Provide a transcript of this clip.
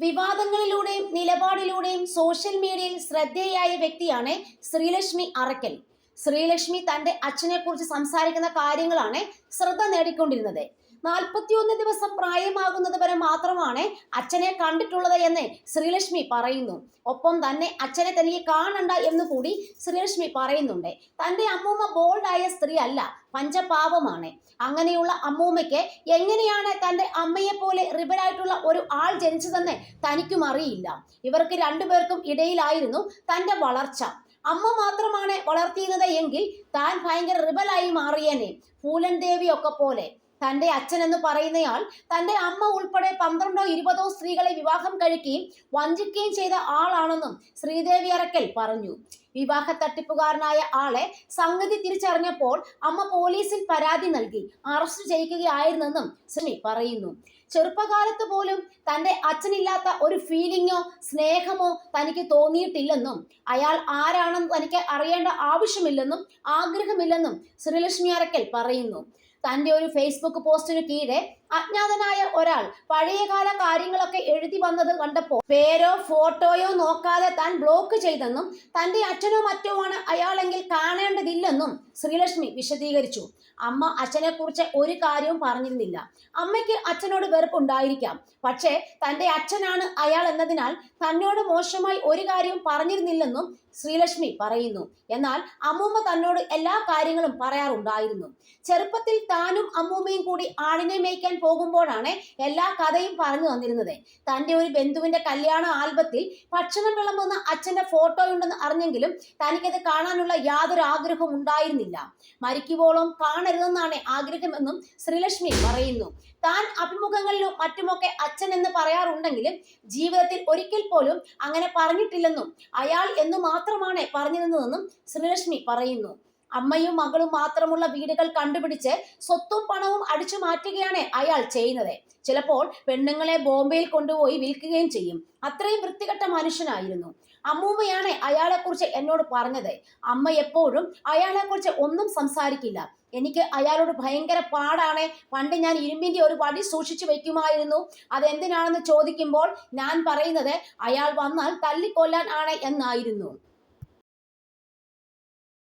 വിവാദങ്ങളിലൂടെയും നിലപാടിലൂടെയും social മീഡിയയിൽ ശ്രദ്ധേയായ വ്യക്തിയാണ് ശ്രീലക്ഷ്മി അറക്കൽ. ശ്രീലക്ഷ്മി തന്റെ അച്ഛനെക്കുറിച്ച് സംസാരിക്കുന്ന കാര്യങ്ങളാണ് ശ്രദ്ധ നേടിക്കൊണ്ടിരുന്നത്. 41 ദിവസം പ്രായമാകുന്നത് വരെ മാത്രമാണ് അച്ഛനെ കണ്ടിട്ടുള്ളത് എന്ന് ശ്രീലക്ഷ്മി പറയുന്നു. ഒപ്പം തന്നെ അച്ഛനെ തനിക്ക് കാണണ്ട എന്ന് കൂടി ശ്രീലക്ഷ്മി പറയുന്നുണ്ട്. തന്റെ അമ്മൂമ്മ ബോൾഡായ സ്ത്രീ അല്ല, പഞ്ചപാപമാണ്. അങ്ങനെയുള്ള അമ്മൂമ്മയ്ക്ക് എങ്ങനെയാണ് തന്റെ അമ്മയെ പോലെ റിബലായിട്ടുള്ള ഒരു ആൾ ജനിച്ചതെന്ന് തനിക്കും അറിയില്ല. ഇവർക്ക് രണ്ടുപേർക്കും ഇടയിലായിരുന്നു തന്റെ വളർച്ച. അമ്മ മാത്രമാണ് വളർത്തിയിരുന്നത് എങ്കിൽ താൻ ഭയങ്കര റിബലായി മാറിയേനെ, പൂലൻ ദേവിയൊക്കെ പോലെ. തന്റെ അച്ഛൻ എന്ന് പറയുന്നയാൾ തന്റെ അമ്മ ഉൾപ്പെടെ 12ഓ 20ഓ സ്ത്രീകളെ വിവാഹം കഴിക്കുകയും വഞ്ചിക്കുകയും ചെയ്ത ആളാണെന്നും ശ്രീദേവി അറക്കൽ പറഞ്ഞു. വിവാഹ തട്ടിപ്പുകാരനായ ആളെ സംഗതി തിരിച്ചറിഞ്ഞപ്പോൾ അമ്മ പോലീസിൽ പരാതി നൽകി അറസ്റ്റ് ചെയ്യിക്കുകയായിരുന്നെന്നും സിമി പറയുന്നു. ചെറുപ്പകാലത്ത് പോലും തന്റെ അച്ഛനില്ലാത്ത ഒരു ഫീലിങ്ങോ സ്നേഹമോ തനിക്ക് തോന്നിയിട്ടില്ലെന്നും അയാൾ ആരാണെന്ന് തനിക്ക് അറിയേണ്ട ആവശ്യമില്ലെന്നും ആഗ്രഹമില്ലെന്നും ശ്രീലക്ഷ്മി അറക്കൽ പറയുന്നു. തന്റെ ഒരു ഫേസ്ബുക്ക് പോസ്റ്റിന് കീഴെ അജ്ഞാതനായ ഒരാൾ പഴയകാല കാര്യങ്ങളൊക്കെ എഴുതി വന്നത് കണ്ടപ്പോൾ പേരോ ഫോട്ടോയോ നോക്കാതെ താൻ ബ്ലോക്ക് ചെയ്തെന്നും തന്റെ അച്ഛനോ മറ്റോ ആണ് അയാളെങ്കിൽ കാണേണ്ടതില്ലെന്നും ശ്രീലക്ഷ്മി വിശദീകരിച്ചു. അമ്മ അച്ഛനെ കുറിച്ച് ഒരു കാര്യവും പറഞ്ഞിരുന്നില്ല. അമ്മയ്ക്ക് അച്ഛനോട് വെറുപ്പുണ്ടായിരിക്കാം, പക്ഷേ തന്റെ അച്ഛനാണ് അയാൾ എന്നതിനാൽ തന്നോട് മോശമായി ഒരു കാര്യവും പറഞ്ഞിരുന്നില്ലെന്നും ശ്രീലക്ഷ്മി പറയുന്നു. എന്നാൽ അമ്മൂമ്മ തന്നോട് എല്ലാ കാര്യങ്ങളും പറയാറുണ്ടായിരുന്നു. ചെറുപ്പത്തിൽ താനും അമ്മൂമ്മയും കൂടി ആടിനെ മേയ്ക്കാൻ പോകുമ്പോഴാണ് എല്ലാ കഥയും പറഞ്ഞു തന്നിരുന്നത്. തന്റെ ഒരു ബന്ധുവിന്റെ കല്യാണ ആൽബത്തിൽ ഭക്ഷണം വിളമ്പുന്ന അച്ഛന്റെ ഫോട്ടോയുണ്ടെന്ന് അറിഞ്ഞെങ്കിലും തനിക്കത് കാണാനുള്ള യാതൊരു ആഗ്രഹവും ഉണ്ടായിരുന്നില്ല. മരിക്കുവോളം കാണരുതെന്നാണ് ആഗ്രഹമെന്നും ശ്രീലക്ഷ്മി പറയുന്നു. താൻ അഭിമുഖങ്ങളിലും മറ്റുമൊക്കെ അച്ഛൻ എന്ന് പറയാറുണ്ടെങ്കിലും ജീവിതത്തിൽ ഒരിക്കൽ പോലും അങ്ങനെ പറഞ്ഞിട്ടില്ലെന്നും അയാൾ എന്നു മാത്രമാണ് പറഞ്ഞിരുന്നതെന്നും ശ്രീലക്ഷ്മി പറയുന്നു. അമ്മയും മകളും മാത്രമുള്ള വീടുകൾ കണ്ടുപിടിച്ച് സ്വത്തും പണവും അടിച്ചു മാറ്റുകയാണ് അയാൾ ചെയ്യുന്നത്. ചിലപ്പോൾ പെണ്ണുങ്ങളെ ബോംബെയിൽ കൊണ്ടുപോയി വിൽക്കുകയും ചെയ്യും. അത്രയും വൃത്തികെട്ട മനുഷ്യനായിരുന്നു. അമ്മൂമ്മയാണ് അയാളെക്കുറിച്ച് എന്നോട് പറഞ്ഞത്. അമ്മ എപ്പോഴും അയാളെക്കുറിച്ച് ഒന്നും സംസാരിക്കില്ല. എനിക്ക് അയാളോട് ഭയങ്കര പാടാണ്. പണ്ട് ഞാൻ ഇരുമ്പിന്റെ ഒരു വടി സൂക്ഷിച്ചു വെക്കുമായിരുന്നു. അതെന്തിനാണെന്ന് ചോദിക്കുമ്പോൾ ഞാൻ പറയുന്നത് അയാൾ വന്നാൽ തല്ലിക്കൊല്ലാൻ ആണ് എന്നായിരുന്നു.